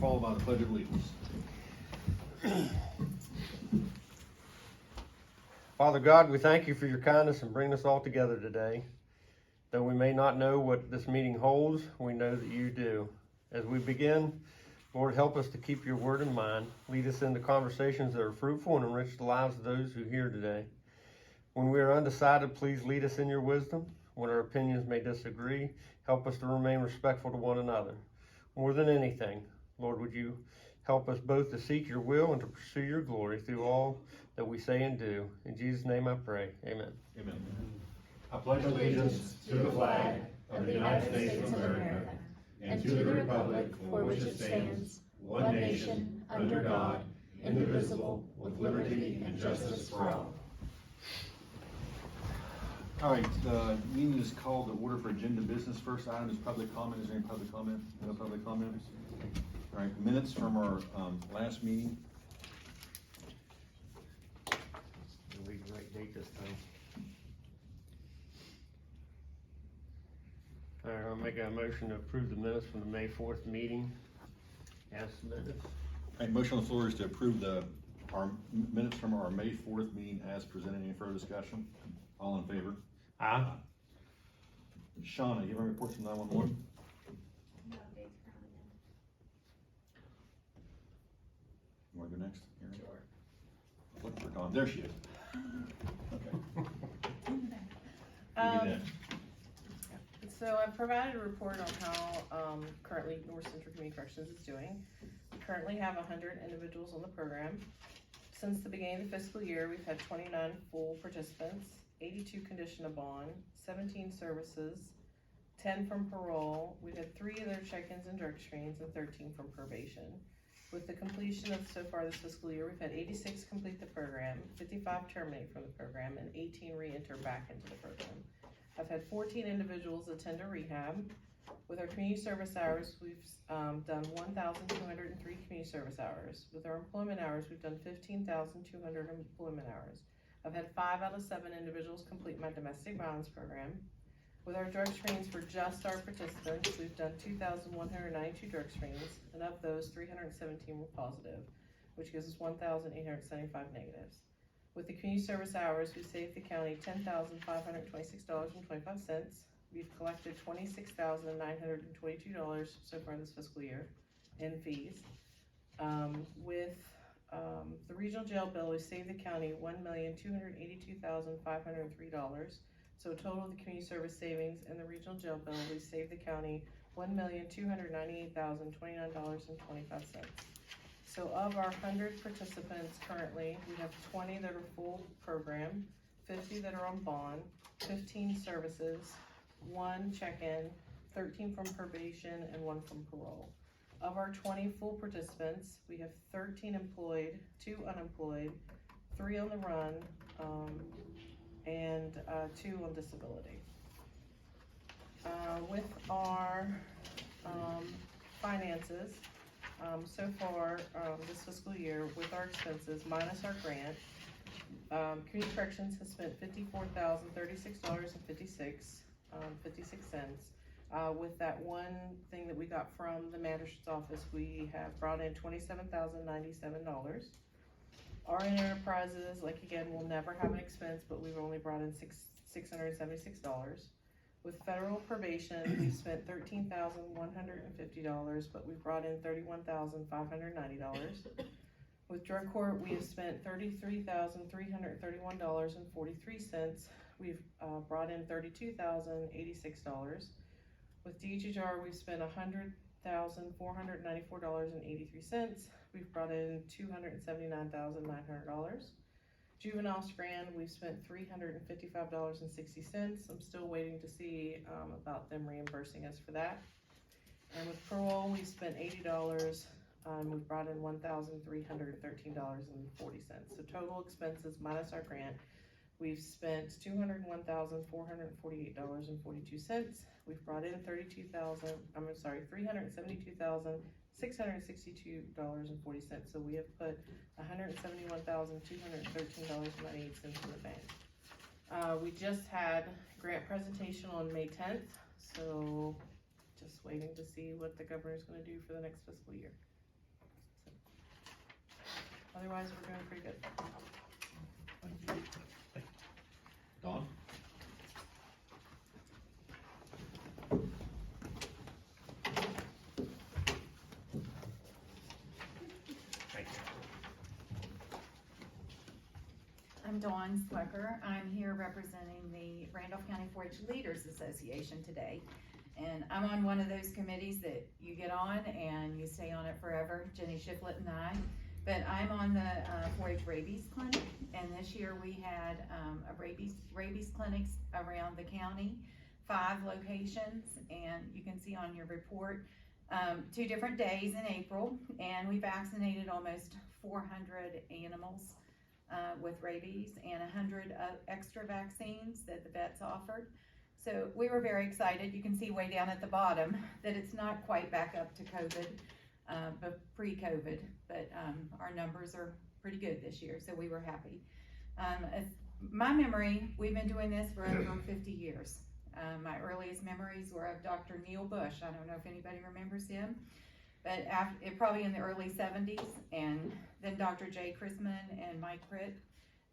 followed by the Pledge of Allegiance. Father God, we thank you for your kindness in bringing us all together today. Though we may not know what this meeting holds, we know that you do. As we begin, Lord, help us to keep your word in mind. Lead us into conversations that are fruitful and enrich the lives of those who hear today. When we are undecided, please lead us in your wisdom. When our opinions may disagree, help us to remain respectful to one another. More than anything, Lord, would you help us both to seek your will and to pursue your glory through all that we say and do. In Jesus' name I pray. Amen. Amen. I pledge allegiance to the flag of the United States of America and to the republic for which it stands, one nation, under God, indivisible, with liberty and justice for all. All right, the meeting is called to order for agenda business. First item is public comment. Is there any public comment? No public comments? All right, minutes from our last meeting. We'll leave the right date this time. All right, I'll make a motion to approve the minutes from the May 4th meeting as submitted. All right, motion on the floor is to approve our minutes from our May 4th meeting as presented. Any further discussion? All in favor? Aye. Shauna, you have any reports from 911? You want to go next? Aaron? Sure. Look for Dawn. There she is. Okay. So I've provided a report on how currently North Central Community Corrections is doing. We currently have 100 individuals on the program. Since the beginning of the fiscal year, we've had 29 full participants, 82 condition of bond, 17 services, 10 from parole. We've had 3 of their check-ins and drug screens and 13 from probation. With the completion of so far this fiscal year, we've had 86 complete the program, 55 terminate from the program, and 18 re-enter back into the program. I've had 14 individuals attend a rehab. With our community service hours, we've done 1,203 community service hours. With our employment hours, we've done 15,200 employment hours. I've had 5 out of 7 individuals complete my domestic violence program. With our drug screens for just our participants, we've done 2,192 drug screens, and of those, 317 were positive, which gives us 1,875 negatives. With the community service hours, we saved the county $10,526.25. We've collected $26,922 so far this fiscal year in fees. With the regional jail bill, we saved the county $1,282,503. So total of the community service savings and the regional jail bill, we saved the county $1,298,029.25. So of our 100 participants currently, we have 20 that are full program, 50 that are on bond, 15 services, 1 check-in, 13 from probation, and 1 from parole. Of our 20 full participants, we have 13 employed, 2 unemployed, 3 on the run, and 2 on disability. With our finances, so far this fiscal year, with our expenses minus our grant, Community Corrections has spent $54,036.56. With that one thing that we got from the magistrate's office, we have brought in $27,097. RN Enterprises, like again, will never have an expense, but we've only brought in $676. With federal probation, we spent $13,150, but we've brought in $31,590. With drug court, we have spent $33,331.43. We've brought in $32,086. With DHR, we've spent $100,494.83. We've brought in $279,900. Juvenile Scran, we've spent $355.60. I'm still waiting to see about them reimbursing us for that. And with parole, we spent $80. We've brought in $1,313.40. So total expenses minus our grant, we've spent $201,448.42. We've brought in $372,662.40. So we have put $171,213.98 in the bank. We just had grant presentation on May 10th, so just waiting to see what the governor's going to do for the next fiscal year. otherwise, we're doing pretty good. Thank you. Dawn? I'm Dawn Swecker. I'm here representing the Randolph County 4-H Leaders Association today. And I'm on one of those committees that you get on and you stay on it forever, Jenny Shiflett and I. But I'm on the 4-H rabies clinic, and this year we had a rabies clinics around the county, 5 locations, and you can see on your report 2 different days in April, and we vaccinated almost 400 animals with rabies and 100 extra vaccines that the vets offered. So we were very excited. You can see way down at the bottom that it's not quite back up to COVID, but pre-COVID, but our numbers are pretty good this year, so we were happy. My memory, we've been doing this for over 50 years. My earliest memories were of Dr. Neil Bush. I don't know if anybody remembers him, but probably in the early 70s, and then Dr. Jay Chrisman and Mike Pritt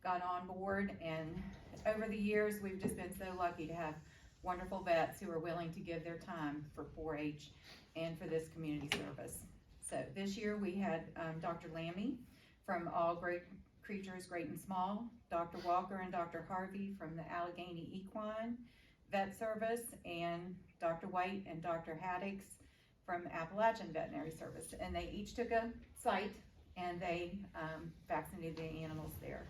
got on board, and over the years, we've just been so lucky to have wonderful vets who are willing to give their time for 4-H and for this community service. So this year we had Dr. Lammy from All Great Creatures Great and Small, Dr. Walker and Dr. Harvey from the Allegheny Equine Vet Service, and Dr. White and Dr. Haddix from Appalachian Veterinary Service. And they each took a site and they vaccinated the animals there.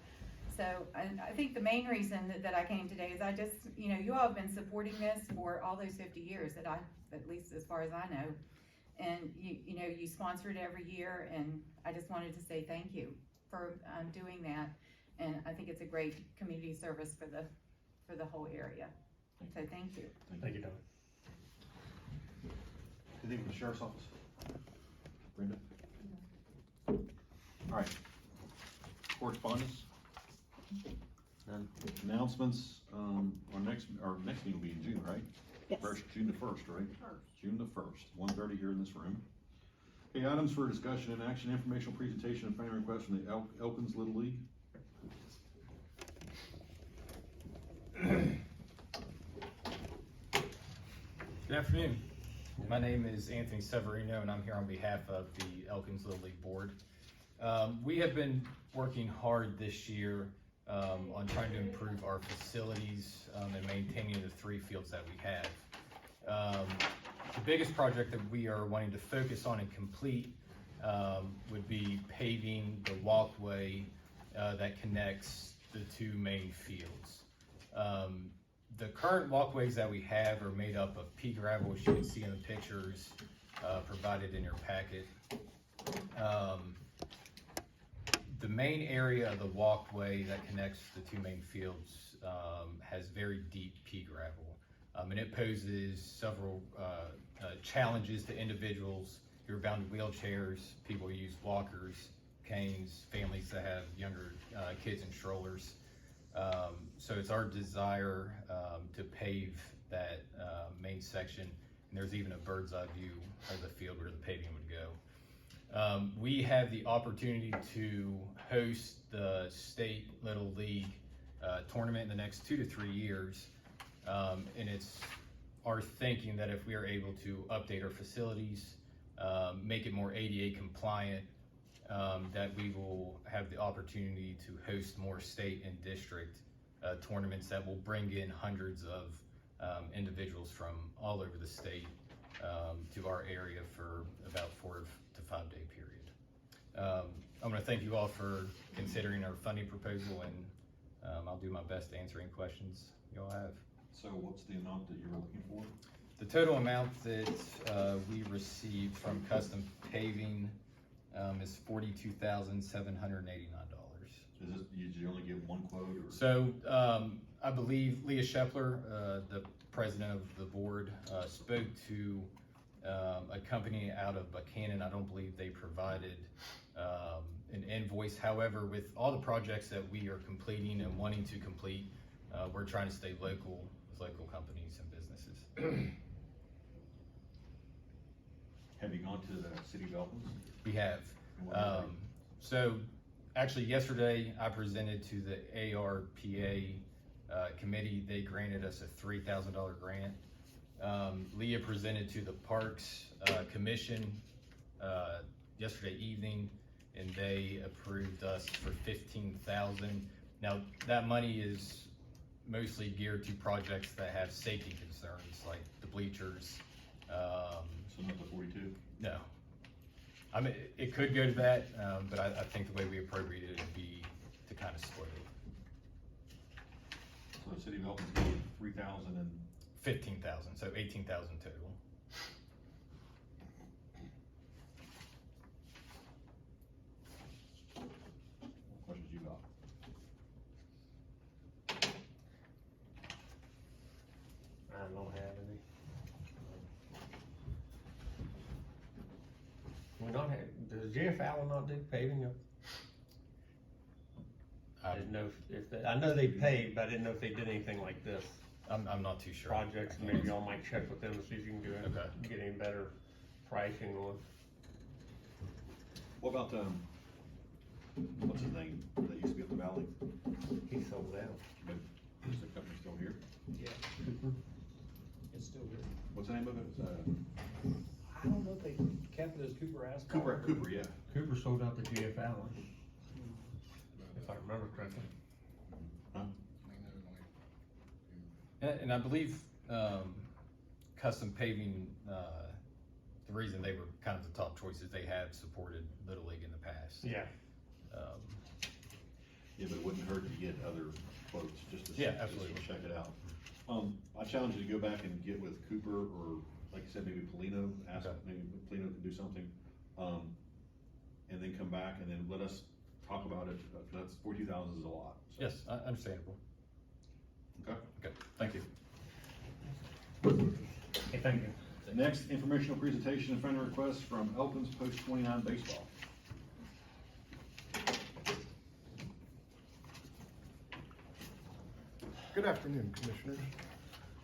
So I think the main reason that I came today is I just, you all have been supporting this for all those 50 years that at least as far as I know. And you sponsor it every year, and I just wanted to say thank you for doing that. And I think it's a great community service for the whole area. So thank you. Thank you, Dawn. Anything from the Sheriff's Office? Brenda? All right. Correspondence? None. Announcements, our next meeting will be in June, right? Yes. June the 1st, right? June the 1st, 1:30 here in this room. Okay, items for discussion and action, informational presentation and fan request from the Elkins Little League. Good afternoon. My name is Anthony Severino, and I'm here on behalf of the Elkins Little League Board. We have been working hard this year on trying to improve our facilities and maintaining the 3 fields that we have. The biggest project that we are wanting to focus on and complete would be paving the walkway that connects the 2 main fields. The current walkways that we have are made up of pea gravel, as you can see in the pictures provided in your packet. The main area of the walkway that connects the 2 main fields has very deep pea gravel, and it poses several challenges to individuals who are bound to wheelchairs, people who use walkers, canes, families that have younger kids in strollers. So it's our desire to pave that main section, and there's even a bird's eye view of the field where the paving would go. We have the opportunity to host the State Little League tournament in the next 2 to 3 years, and it's our thinking that if we are able to update our facilities, make it more ADA compliant, that we will have the opportunity to host more state and district tournaments that will bring in hundreds of individuals from all over the state to our area for about 4 to 5 day period. I'm going to thank you all for considering our funding proposal, and I'll do my best to answer any questions you all have. So what's the amount that you're looking for? The total amount that we received from custom paving is $42,789. Did you only give one quote? Or? So I believe Leah Scheffler, the president of the board, spoke to a company out of Buchanan. I don't believe they provided an invoice. However, with all the projects that we are completing and wanting to complete, we're trying to stay local with local companies and businesses. Have you gone to the city of Elkins? We have. And what do you think? So Actually, yesterday I presented to the ARPA committee. They granted us a $3,000 grant. Leah presented to the Parks Commission yesterday evening, and they approved us for $15,000. Now, that money is mostly geared to projects that have safety concerns, like the bleachers. So not the 42? No. I mean, it could go to that, but I think the way we appropriate it would be to kind of split it. So the city of Elton's getting 3,000 and 15,000, so 18,000 total. what questions you got? I don't have any. We not have, does Jeff Allen not do paving up? I didn't know if they, I know they paved, but I didn't know if they did anything like this. I'm not too sure. Projects, maybe y'all might check with them to see if you can do it, Okay. get any better pricing on. What about, what's his name, that used to be up the valley? He sold out. But is the company still here? Yeah, it's still good. What's the name of it? I don't know if they kept it as Cooper Asphalt. Cooper, yeah. Cooper sold out to GF Allen, if I remember correctly. Huh? And I believe custom paving, the reason they were kind of the top choice is they have supported Little League in the past. Yeah. Yeah, but it wouldn't hurt to get other quotes, just to. Yeah, just to absolutely. check it out. I challenge you to go back and get with Cooper, or like you said, maybe Polino, ask, Okay. maybe Polino can do something. And then come back and then let us talk about it, that's 42,000 is a lot. So. Yes, understandable. Okay. Okay, thank you. Hey, thank you. Next, informational presentation and friend request from Elkins Post 29 Baseball. Good afternoon, Commissioners.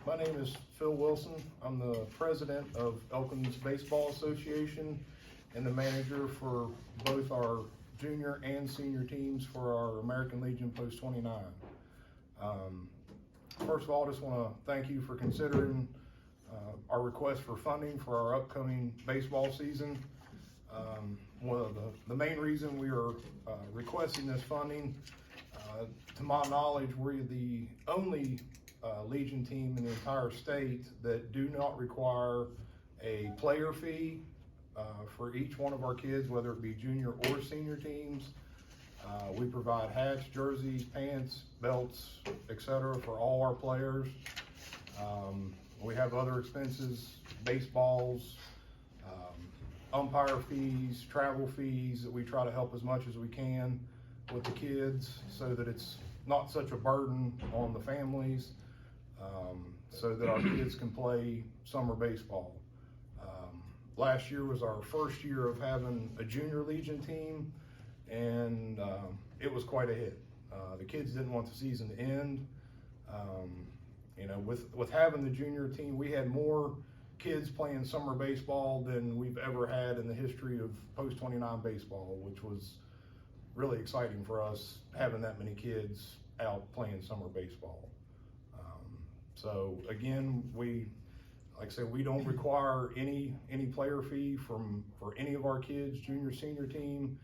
My name is Phil Wilson. I'm the president of Elkins Baseball Association and the manager for both our junior and senior teams for our American Legion Post 29. First of all, I just want to thank you for considering our request for funding for our upcoming baseball season. One of the main reason we are requesting this funding, to my knowledge, we're the only Legion team in the entire state that do not require a player fee for each one of our kids, whether it be junior or senior teams. We provide hats, jerseys, pants, belts, etc. for all our players. We have other expenses, baseballs, umpire fees, travel fees, that we try to help as much as we can with the kids so that it's not such a burden on the families, so that our kids can play summer baseball. Last year was our first year of having a junior Legion team, and it was quite a hit. The kids didn't want the season to end. You know, with having the junior team, we had more kids playing summer baseball than we've ever had in the history of Post 29 baseball, which was really exciting for us, having that many kids out playing summer baseball. So again, like I said, we don't require any player fee for any of our kids, junior, senior team.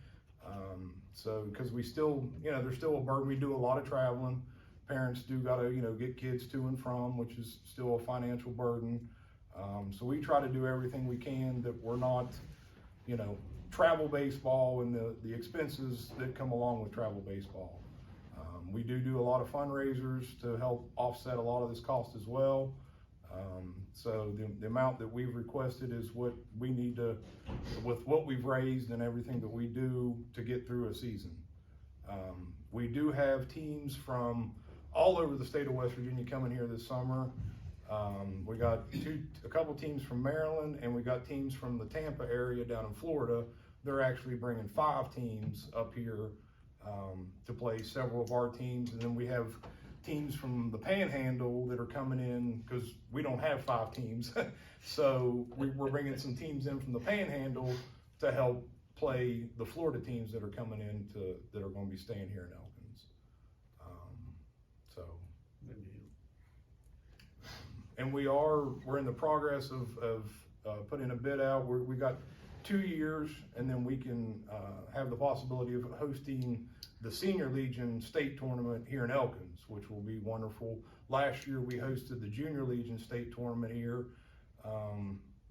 So, because we still, you know, there's still a burden. We do a lot of traveling. Parents do gotta, you know, get kids to and from, which is still a financial burden. So we try to do everything we can that we're not, you know, travel baseball and the expenses that come along with travel baseball. We do a lot of fundraisers to help offset a lot of this cost as well. So the amount that we've requested is what we need to, with what we've raised and everything that we do to get through a season. We do have teams from all over the state of West Virginia coming here this summer. We got a couple teams from Maryland, and we got teams from the Tampa area down in Florida. They're actually bringing 5 teams up here to play several of our teams, and then we have teams from the Panhandle that are coming in because we don't have 5 teams. So we're bringing some teams in from the Panhandle to help play the Florida teams that are coming in that are gonna be staying here in Elkins. So. And we're in the progress of putting a bid out. We got 2 years, and then we can have the possibility of hosting the Senior Legion State Tournament here in Elkins, which will be wonderful. Last year, we hosted the Junior Legion State Tournament here,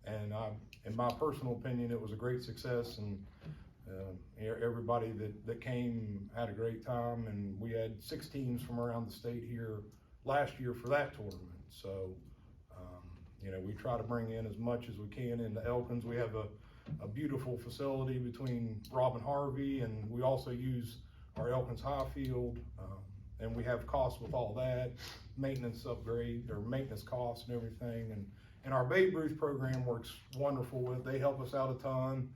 and in my personal opinion, it was a great success, and everybody that came had a great time, and we had 6 teams from around the state here last year for that tournament. So, we try to bring in as much as we can into Elkins. We have a beautiful facility between Rob and Harvey, and we also use our Elkins High Field, and we have costs with all that, maintenance upgrade or maintenance costs and everything. And our Babe Ruth program works wonderful with. They help us out a ton.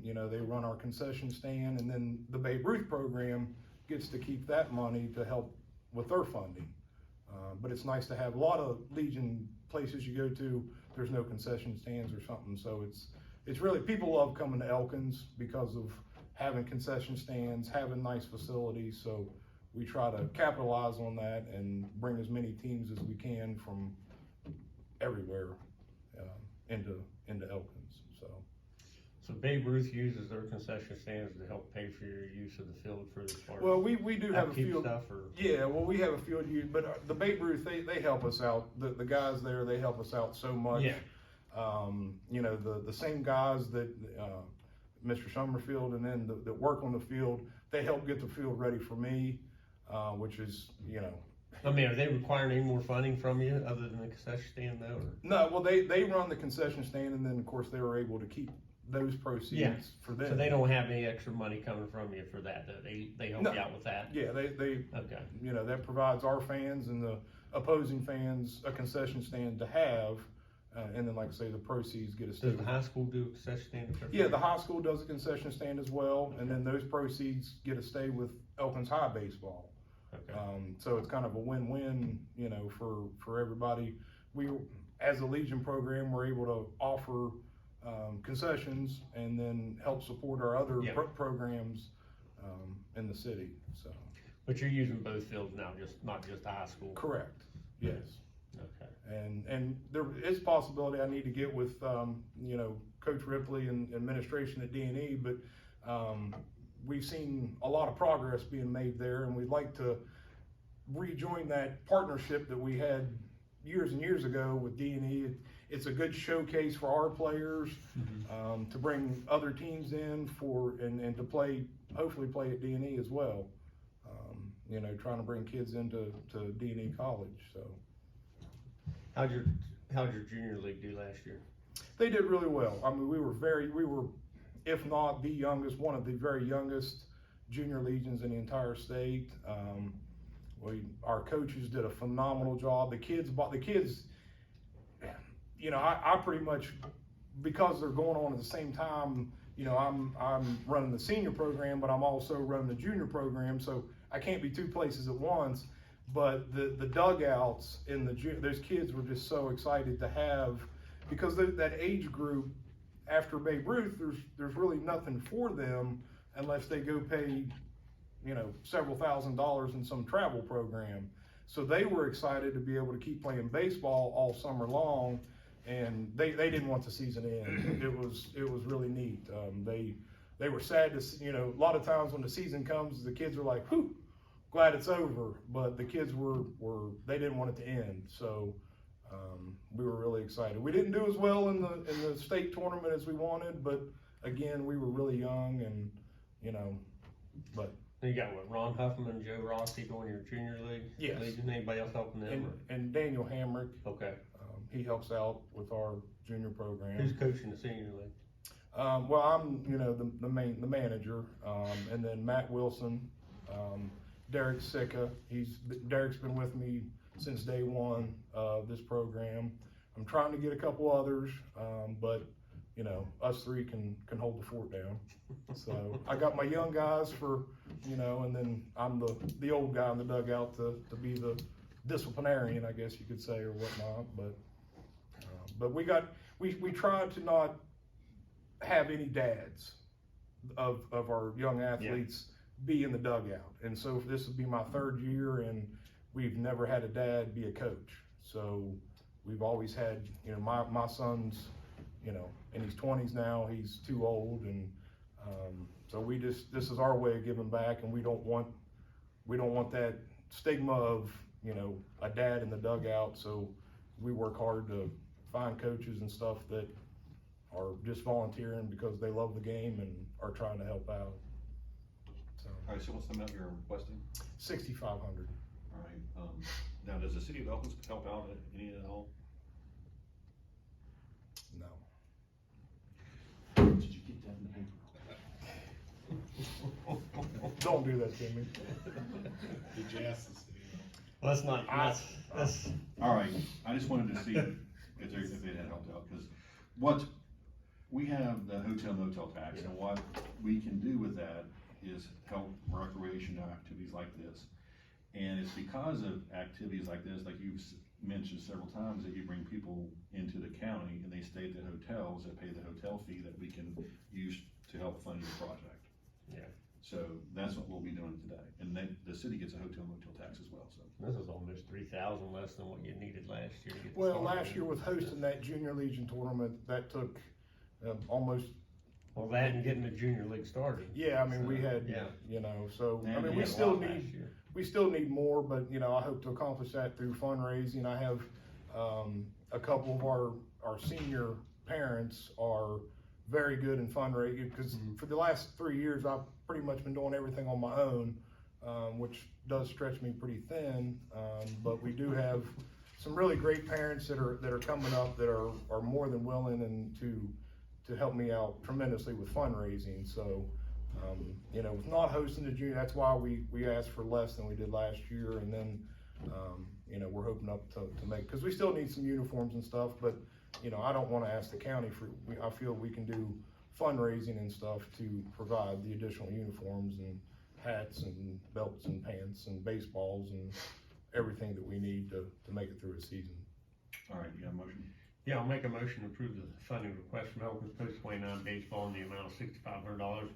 They run our concession stand, and then the Babe Ruth program gets to keep that money to help with their funding. But it's nice to have a lot of Legion places you go to, there's no concession stands or something. So it's really, people love coming to Elkins because of having concession stands, having nice facilities. So we try to capitalize on that and bring as many teams as we can from everywhere into Elkins. So Babe Ruth uses their concession stands to help pay for your use of the field for the part. Well, we do have a upkeep field. stuff, or Yeah, well, we have a field use, but the Babe Ruth, they help us out. The guys there, they help us out so much. Yeah. The same guys that Mr. Summerfield and then that work on the field, they help get the field ready for me, which is, I mean, are they requiring any more funding from you other than the concession stand though? Or? No, well, they run the concession stand, and then of course they were able to keep those proceeds Yeah. for them. So they don't have any extra money coming from you for that, though? They help No. you out with that? Yeah, they Okay. that provides our fans and the opposing fans a concession stand to have, and then like I say, the proceeds get us. Does the high school do a concession stand? Yeah, the high school does a concession stand as well, and then those proceeds get to stay with Elkins High baseball. Okay. So it's kind of a win-win, for everybody. We, as a Legion program, we're able to offer concessions and then help support our other Yeah. programs in the city. So. But you're using both fields now, not just the high school? Correct. Yes. Okay. And there is possibility I need to get with Coach Ripley and administration at D&E, but we've seen a lot of progress being made there, and we'd like to rejoin that partnership that we had years and years ago with D&E. It's a good showcase for our players, to bring other teams in and to hopefully play at D&E as well. Trying to bring kids into D&E college. So How'd your junior league do last year? they did really well. I mean, we were, if not the youngest, one of the very youngest junior legions in the entire state. Our coaches did a phenomenal job. The kids, I pretty much, because they're going on at the same time, I'm running the senior program, but I'm also running the junior program, so I can't be 2 places at once. But the dugouts in those kids were just so excited to have, because that age group after Babe Ruth, there's really nothing for them unless they go pay, several $1,000s in some travel program. So they were excited to be able to keep playing baseball all summer long, and they didn't want the season to end. It was really neat. They were sad to see, a lot of times when the season comes, the kids are like, whew, glad it's over. But the kids they didn't want it to end. So we were really excited. We didn't do as well in the state tournament as we wanted, but again, we were really young, and but. You got what, Ron Huffman and Joe Rossi going your junior league? Yes. Legion? Anybody else helping them? And Daniel Hamrick, Okay. he helps out with our junior program. Who's coaching the senior league? Well, I'm, the manager, and then Matt Wilson, Derek Sicka. Derek's been with me since day one of this program. I'm trying to get a couple others, but us three can hold the fort down. So I got my young guys and then I'm the old guy in the dugout to be the disciplinarian, I guess you could say, or whatnot. But we tried to not have any dads. of our young athletes be in the dugout. And so this will be my third year, and we've never had a dad be a coach. So we've always had, you know, my son's, you know, in his 20s now, he's too old, and so this is our way of giving back, and we don't want that stigma of, you know, a dad in the dugout. So we work hard to find coaches and stuff that are just volunteering because they love the game and are trying to help out. So All right, so what's the amount you're requesting? 6,500. All right, now does the city of Elkins help out any at all? No. Did you get that in the paper? Don't do that to me. Did you ask the city? Let's not, let's, All right, I just wanted to see if it had helped out, because what, we have the hotel motel tax, and what we can do with that is help recreation activities like this. And it's because of activities like this, like you've mentioned several times, that you bring people into the county and they stay at the hotels that pay the hotel fee that we can use to help fund your project. Yeah. So that's what we'll be doing today, and then the city gets a hotel motel tax as well, so. this is almost 3,000 less than what you needed last year to get Well, started. last year with hosting that Junior Legion tournament, that took almost, Well, that and getting the junior league started. yeah, I mean, we So, had, yeah. you know, so, I And mean, we we had a still lot last need, year. we still need more, but, you know, I hope to accomplish that through fundraising. I have, a couple of our senior parents are very good in fundraising, because for the last 3 years, I've pretty much been doing everything on my own, which does stretch me pretty thin. But we do have some really great parents that are coming up that are more than willing and to help me out tremendously with fundraising. So, you know, with not hosting the junior, that's why we asked for less than we did last year. And then, you know, we're hoping up to make, because we still need some uniforms and stuff, but, you know, I don't want to ask the county I feel we can do fundraising and stuff to provide the additional uniforms and hats and belts and pants and baseballs and everything that we need to make it through a season. All right, you got a motion? Yeah, I'll make a motion to approve the funding request from Elkins Post 29 baseball in the amount of $6,500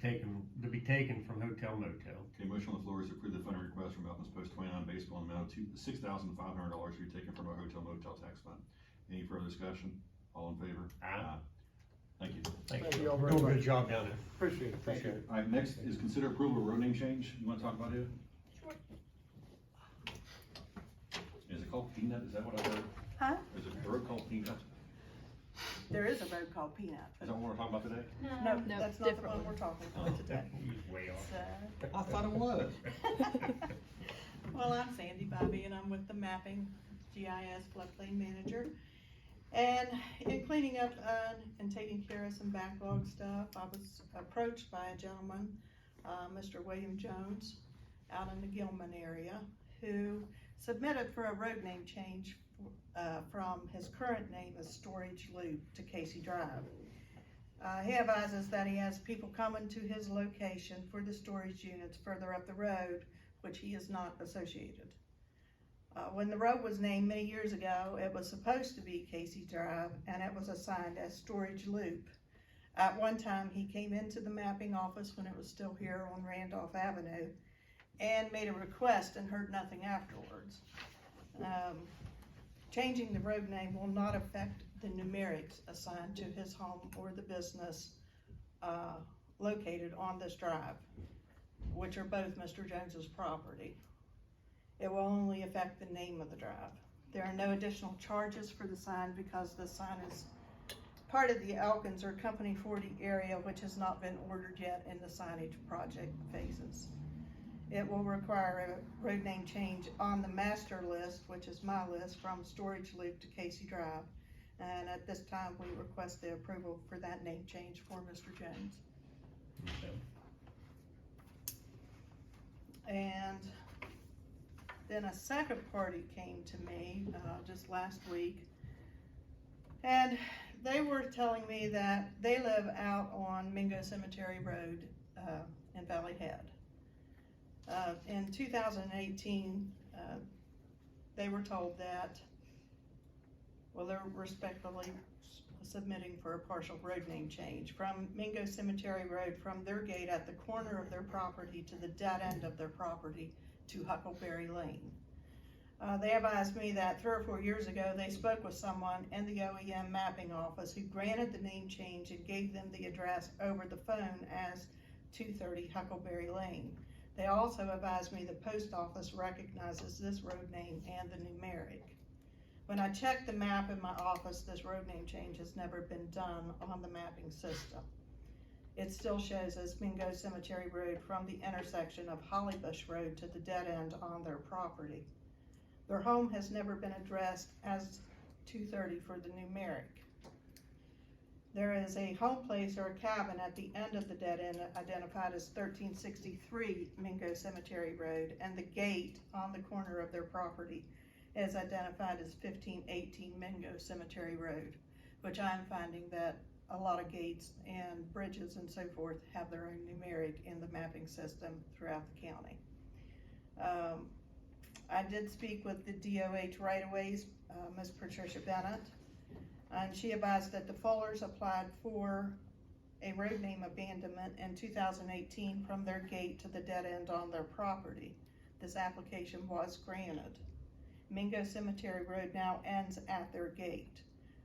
to be taken from hotel motel. Okay, motion on the floor is to approve the funding request from Elkins Post 29 baseball in the amount of $6,500 to be taken from our hotel motel tax fund. Any further discussion? All in favor? Aye. Thank you. Thank you you. all You're very doing a much. good job down there. Appreciate it. Thank you. All right, next is consider approval of road name change. You wanna talk about it? Sure. Is it called Peanut? Is that what I heard? Huh? Is it a road called Peanut? There is a road called Peanut. Is that what we're talking about today? No, that's not the one we're talking about today. He's way off. So, I thought it was. well, I'm Sandy Bobby, and I'm with the Mapping GIS Floodplain Manager. And in cleaning up and taking care of some backlog stuff, I was approached by a gentleman, Mr. William Jones, out in the Gilman area, who submitted for a road name change from his current name as Storage Loop to Casey Drive. He advises that he has people coming to his location for the storage units further up the road, which he is not associated. When the road was named many years ago, it was supposed to be Casey Drive, and it was assigned as Storage Loop. At one time, he came into the mapping office when it was still here on Randolph Avenue and made a request and heard nothing afterwards. Changing the road name will not affect the numerics assigned to his home or the business located on this drive, which are both Mr. Jones's property. It will only affect the name of the drive. There are no additional charges for the sign because the sign is part of the Elkins or Company 40 area, which has not been ordered yet in the signage project phases. It will require a road name change on the master list, which is my list, from Storage Loop to Casey Drive. And at this time, we request the approval for that name change for Mr. Jones. And then a second party came to me just last week, and they were telling me that they live out on Mingo Cemetery Road in Valley Head. In 2018, they were told that, well, they're respectfully submitting for a partial road name change from Mingo Cemetery Road, from their gate at the corner of their property to the dead end of their property to Huckleberry Lane. They advised me that 3 or 4 years ago, they spoke with someone in the OEM mapping office who granted the name change and gave them the address over the phone as 230 Huckleberry Lane. They also advised me the post office recognizes this road name and the numeric. When I checked the map in my office, this road name change has never been done on the mapping system. It still shows as Mingo Cemetery Road from the intersection of Hollybush Road to the dead end on their property. Their home has never been addressed as 230 for the numeric. There is a home place or a cabin at the end of the dead end identified as 1363 Mingo Cemetery Road, and the gate on the corner of their property is identified as 1518 Mingo Cemetery Road, which I'm finding that a lot of gates and bridges and so forth have their own numeric in the mapping system throughout the county. I did speak with the DOH right-of-ways, Ms. Patricia Bennett, and she advised that the Fullers applied for a road name abandonment in 2018 from their gate to the dead end on their property. This application was granted. Mingo Cemetery Road now ends at their gate.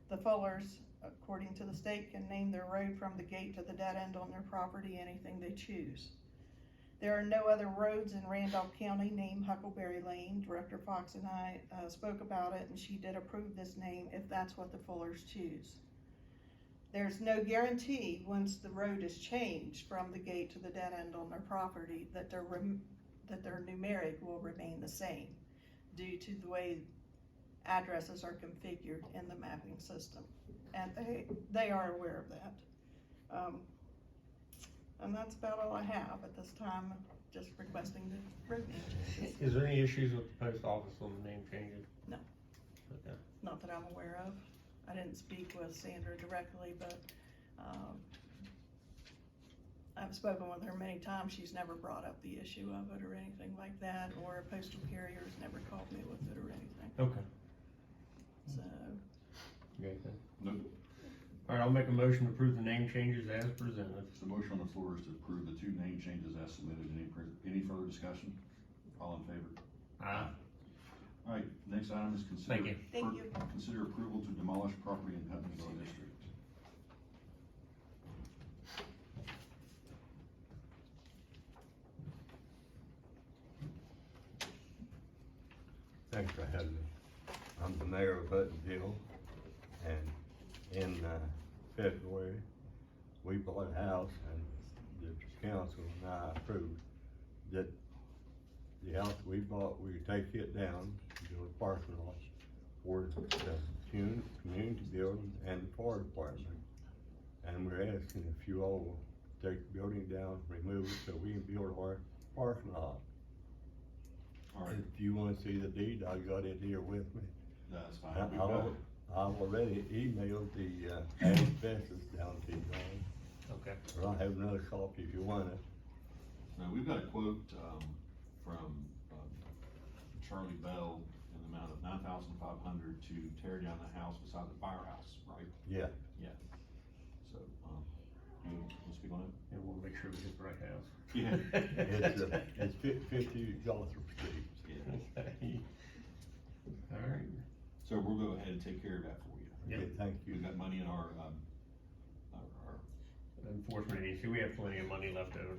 The Fullers, according to the state, can name their road from the gate to the dead end on their property anything they choose. There are no other roads in Randolph County named Huckleberry Lane. Director Fox and I spoke about it, and she did approve this name if that's what the Fullers choose. There's no guarantee once the road is changed from the gate to the dead end on their property that their numeric will remain the same due to the way addresses are configured in the mapping system. And they are aware of that. And that's about all I have at this time, just requesting the road name changes. Is there any issues with the post office on the name changes? No. Okay. Not that I'm aware of. I didn't speak with Sandra directly, but I've spoken with her many times. She's never brought up the issue of it or anything like that, or a postal carrier's never called me with it or anything. Okay. So, You got anything? Nope. All right, I'll make a motion to approve the name changes as presented. The motion on the floor is to approve the 2 name changes as submitted. Any further discussion? All in favor? Aye. All right, next item is Thank you. thank you. Consider approval to demolish property in Huntington District. Thanks for having me. I'm the mayor of Huttonville, and in February, we bought a house, and the council and I approved that the house we bought, we take it down, do a parking lot for the community building and the fire department. And we're asking if you all will take the building down, remove it, so we can build our parking lot. All right, If you wanna see the deed, I got it here with me. that's fine. I- We've got it. I've already emailed the asbestos down to you all, Okay. or I have another copy if you want it. Now, we've got a quote, from, Charlie Bell in the amount of $9,500 to tear down the house beside the firehouse, right? Yeah, So, you speak on it? And we'll make sure we get the right house. Yeah. it's 50 Gothrop Street. Yeah. Okay. All right. So we'll go ahead and take care of that for you. Yep. Okay, thank you. We've got money in our Enforcement agency, we have plenty of money left over,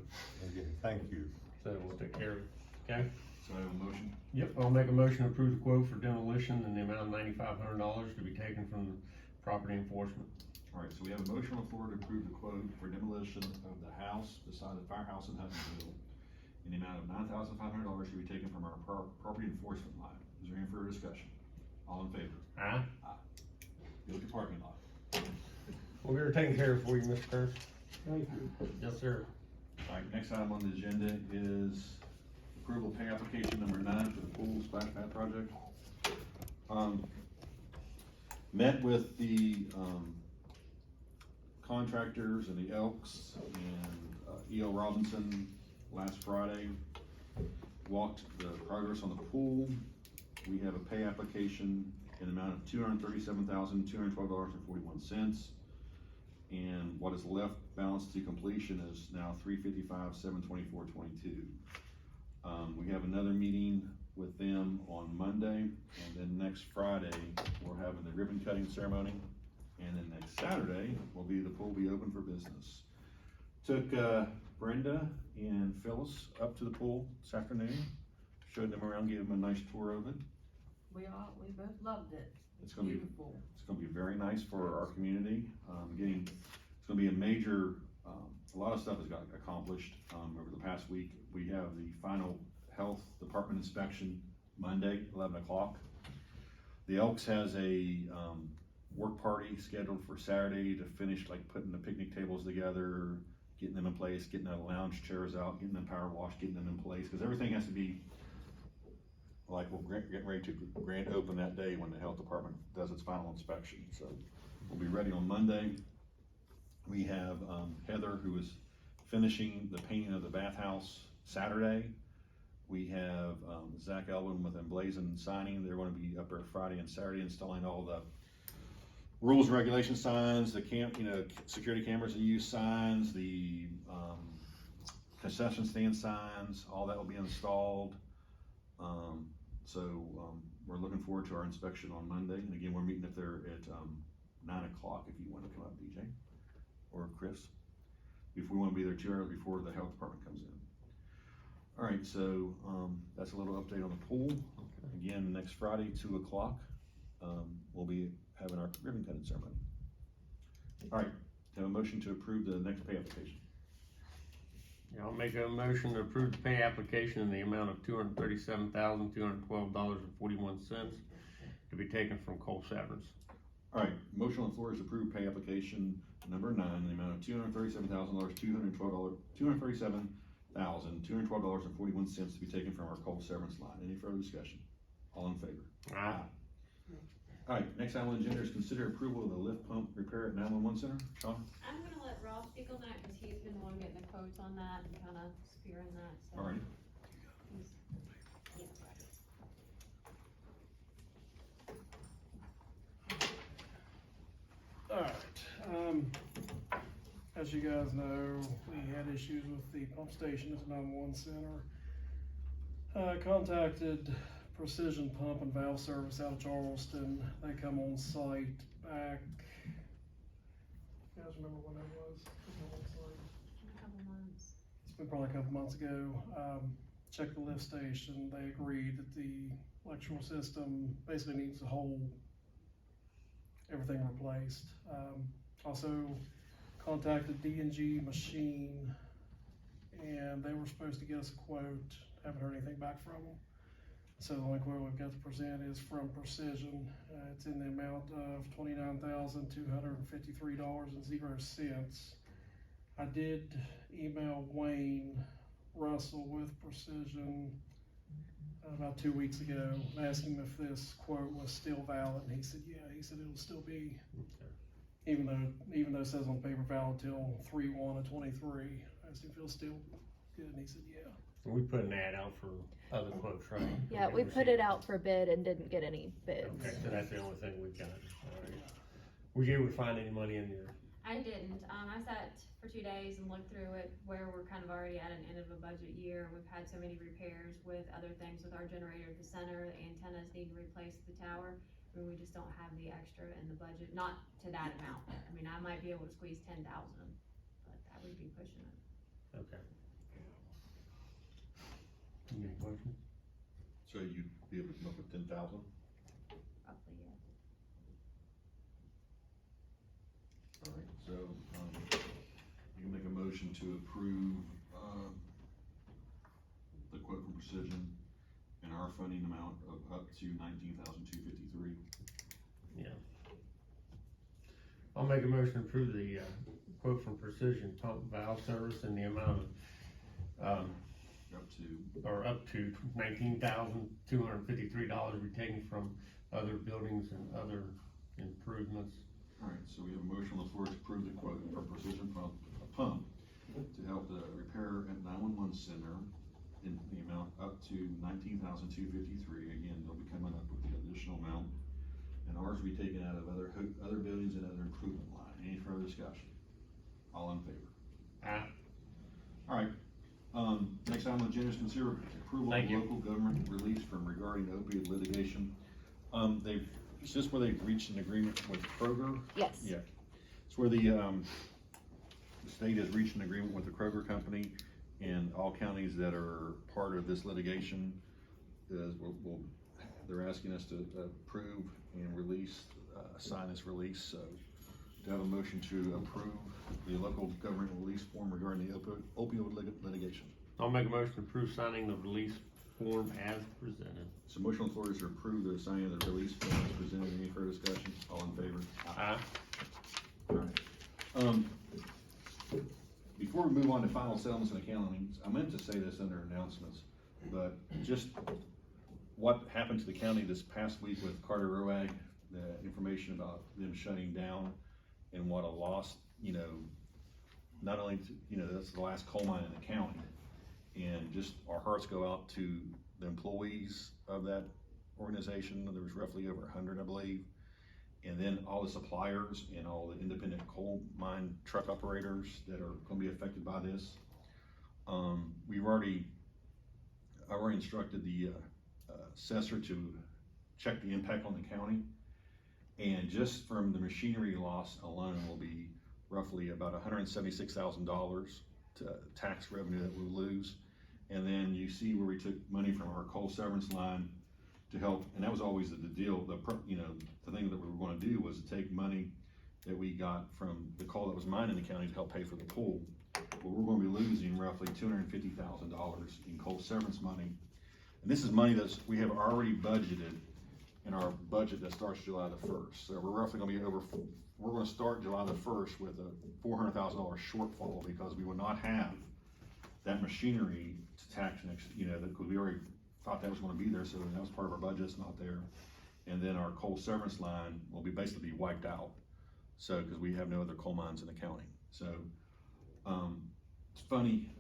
Okay, thank you. so we'll take care of it, okay? so I have a motion. Yep, I'll make a motion to approve the quote for demolition in the amount of $9,500 to be taken from property enforcement. All right, so we have a motion on the floor to approve the quote for demolition of the house beside the firehouse in Huttonville in the amount of $9,500 to be taken from our property enforcement line. Is there any further discussion? All in favor? Aye. Guilty parking lot. Well, we were taking care of it for you, Mr. Kerr. Thank you. Yes, sir. All right, next item on the agenda is approval of pay application number 9 for the pool splash pad project. Met with the, contractors and the Elks and, E.L. Robinson last Friday. Walked the progress on the pool. We have a pay application in the amount of $237,212.41. And what is left balance to completion is now $355,724.22. We have another meeting with them on Monday, and then next Friday, we're having the ribbon cutting ceremony. And then next Saturday, the pool will be open for business. Took, Brenda and Phyllis up to the pool this afternoon, showed them around, gave them a nice tour of it. We both loved it. It's gonna be, Beautiful. it's gonna be very nice for our community. It's gonna be a major, a lot of stuff has got accomplished, over the past week. We have the final health department inspection Monday, 11 o'clock. The Elks has a, work party scheduled for Saturday to finish, like putting the picnic tables together, getting them in place, getting the lounge chairs out, getting them power washed, getting them in place, cause everything has to be, like, we'll get ready to grand open that day when the health department does its final inspection, so we'll be ready on Monday. We have, Heather, who is finishing the painting of the bathhouse Saturday. We have, Zach Elwin with Emblazon Signing. They're gonna be up there Friday and Saturday installing all the rules and regulation signs, the security cameras and use signs, the, concession stand signs, all that will be installed. We're looking forward to our inspection on Monday, and again, we're meeting up there at, 9 o'clock if you wanna come up, DJ, or Chris, if we wanna be there 2 hours before the health department comes in. All right, so, that's a little update on the pool. Again, next Friday, 2 o'clock, we'll be having our ribbon cutting ceremony. All right, have a motion to approve the next pay application. Yeah, I'll make a motion to approve the pay application in the amount of $237,212.41 to be taken from Cole Severance. All right, motion on the floor is approved pay application number 9 in the amount of $237,212.41 to be taken from our Cole Severance line. Any further discussion? All in favor? Aye. All right, next item on the agenda is consider approval of the lift pump repair at 911 center. Sean? I'm gonna let Rob speak on that, cause he's been the one getting the quotes on that and kinda spearing that, so. All right. he's- Alright, as you guys know, we had issues with the pump station at the 911 center. Contacted Precision Pump and Valve Service out of Charleston. They come on site back, you guys remember when that was? They come on site. A couple months. It's been probably a couple months ago. Checked the lift station. They agreed that the electrical system basically needs the whole, everything replaced. Also contacted D&G Machine, and they were supposed to get us a quote. Haven't heard anything back from them. So the only quote we've got to present is from Precision. It's in the amount of $29,253.00. I did email Wayne Russell with Precision about 2 weeks ago, asking him if this quote was still valid, and he said, yeah, he said it'll still be, even though it says on paper valid till 3/1/23. I asked him if it was still good, and he said, yeah. We put an ad out for other quotes, right? Yeah, we put it out for bid and didn't get any bids. Okay, so that's the only thing we got. Alright. Were you able to find any money in your? I didn't, I sat for 2 days and looked through it, where we're kind of already at an end of a budget year. We've had so many repairs with other things with our generator at the center, the antennas need to replace the tower. I mean, we just don't have the extra in the budget, not to that amount. I mean, I might be able to squeeze 10,000, but that would be pushing it. Okay. Any questions? So you'd be able to come up with 10,000? Roughly, yeah. All right, so, you can make a motion to approve, the quote from Precision and our funding amount of up to $19,253. Yeah. I'll make a motion to approve the, quote from Precision Pump Valve Service in the amount of, up to $19,253 be taken from other buildings and other improvements. All right, so we have a motion on the floor to approve the quote from Precision Pump to help the repair at 911 center in the amount up to $19,253. Again, they'll be coming up with the additional amount and ours will be taken out of other buildings and other improvement line. Any further discussion? All in favor? Aye. All right, next item on the agenda is consider approval Thank of you. local government release from regarding opioid litigation. Is this where they've reached an agreement with Kroger? Yes. Yeah, it's where the state has reached an agreement with the Kroger company, and all counties that are part of this litigation they're asking us to approve and release, sign this release. So to have a motion to approve the local government release form regarding the opioid litigation. I'll make a motion to approve signing the release form as presented. So motion on the floor is to approve the signing of the release form as presented. Any further discussion? All in favor? Aye. Alright. Before we move on to final settlements and accounting, I meant to say this under announcements, but just what happened to the county this past week with Carter Roag, the information about them shutting down and what a loss, not only to, that's the last coal mine in the county. And just our hearts go out to the employees of that organization. There was roughly over 100, I believe. And then all the suppliers and all the independent coal mine truck operators that are gonna be affected by this. I've already instructed the assessor to check the impact on the county. And just from the machinery loss alone will be roughly about $176,000 to tax revenue that we'll lose. And then you see where we took money from our coal severance line to help, and that was always the deal, the thing that we were gonna do was to take money that we got from the coal that was mined in the county to help pay for the pool. But we're gonna be losing roughly $250,000 in coal severance money. And this is money we have already budgeted in our budget that starts July the 1st. So we're roughly gonna be we're gonna start July the 1st with a $400,000 shortfall because we will not have that machinery to tax next, because we already thought that was gonna be there, so that was part of our budget, it's not there. And then our coal severance line will basically be wiped out. So, because we have no other coal mines in the county. So, it's funny,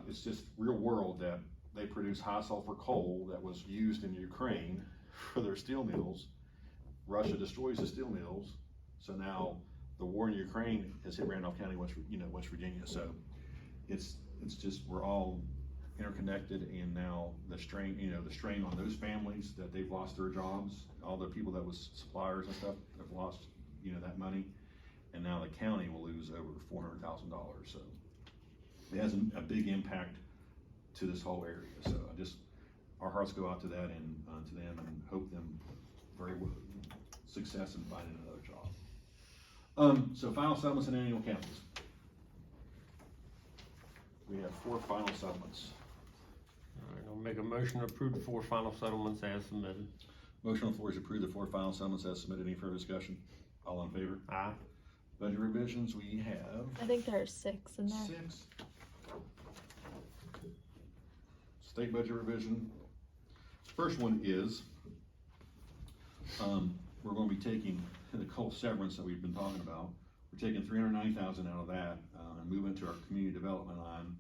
it's just real world that they produce high sulfur coal that was used in Ukraine for their steel mills. Russia destroys the steel mills. So now the war in Ukraine has hit Randolph County, West Virginia. So it's just, we're all interconnected, and now the strain on those families that they've lost their jobs, all the people that was suppliers and stuff have lost, that money. And now the county will lose over $400,000. So it has a big impact to this whole area. So our hearts go out to that and to them, and hope them very well success in finding another job. So final settlements and annual counts. We have 4 final settlements. All right, I'll make a motion to approve the 4 final settlements as submitted. Motion on the floor is to approve the 4 final settlements as submitted. Any further discussion? All in favor? Aye. Budget revisions, we have I think there are 6 in there. 6. State budget revision. First one is, we're gonna be taking the coal severance that we've been talking about. We're taking $390,000 out of that, and moving to our community development line.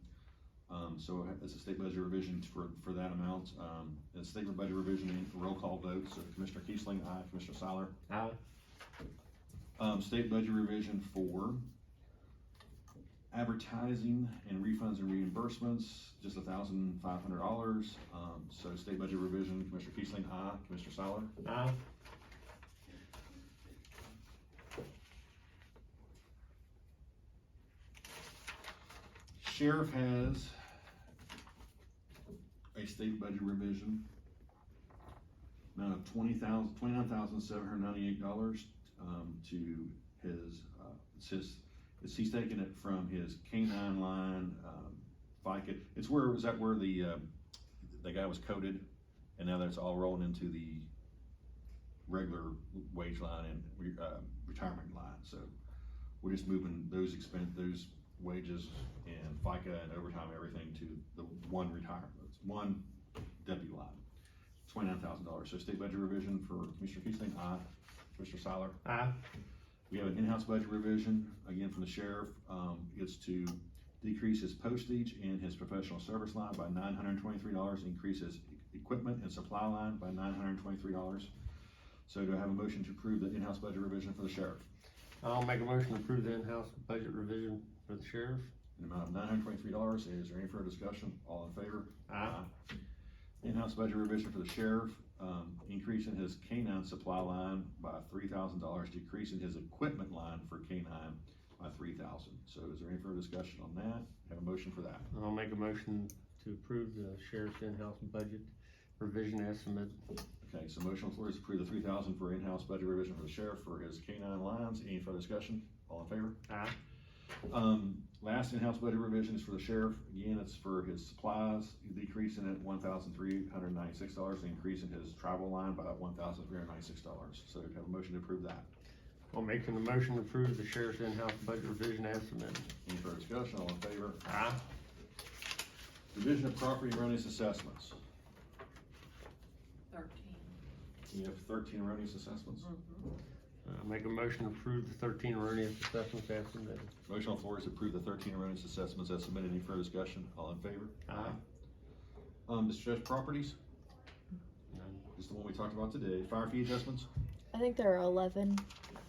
So it's a state budget revision for that amount. The statement budget revision, roll call vote. So Commissioner Kiesling, aye. Commissioner Seiler. Aye. State budget revision for advertising and refunds and reimbursements, just $1,500. So state budget revision, Commissioner Kiesling, aye. Commissioner Seiler. Aye. Sheriff has a state budget revision, amount of $29,798 to his, he's taking it from his K-9 line, FICA. Is that where the guy was coded, and now that's all rolling into the regular wage line and retirement line. So we're just moving those wages and FICA and overtime, everything to the one deputy line, $29,000. So state budget revision for Commissioner Kiesling, aye. Commissioner Seiler. Aye. We have an in-house budget revision, again from the sheriff. It's to decrease his postage and his professional service line by $923, increase his equipment and supply line by $923. So do I have a motion to approve the in-house budget revision for the sheriff? I'll make a motion to approve the in-house budget revision for the sheriff. In the amount of $923. Is there any further discussion? All in favor? Aye. In-house budget revision for the sheriff, increasing his canine supply line by $3,000, decreasing his equipment line for canine by $3,000. So is there any further discussion on that? Have a motion for that? I'll make a motion to approve the sheriff's in-house budget revision as submitted. Okay, so motion on the floor is to approve the $3,000 for in-house budget revision for the sheriff for his canine lines. Any further discussion? All in favor? Aye. Last in-house budget revision is for the sheriff. Again, it's for his supplies, decreasing it $1,396, increasing his travel line by $1,396. So have a motion to approve that. I'll make the motion to approve the sheriff's in-house budget revision as submitted. Any further discussion? All in favor? Aye. Division of property erroneous assessments. 13. You have 13 erroneous assessments. I'll make a motion to approve the 13 erroneous assessments as submitted. Motion on the floor is to approve the 13 erroneous assessments as submitted. Any further discussion? All in favor? Aye. Distressed properties, None. is the one we talked about today. Fire fee adjustments. I think there are 11.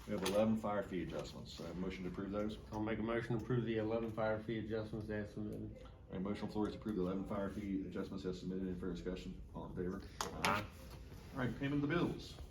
We have 11 fire fee adjustments. So I have a motion to approve those. I'll make a motion to approve the 11 fire fee adjustments as submitted. All right, motion on the floor is to approve the 11 fire fee adjustments as submitted. Any further discussion? All in favor? Aye. All right, payment of the bills.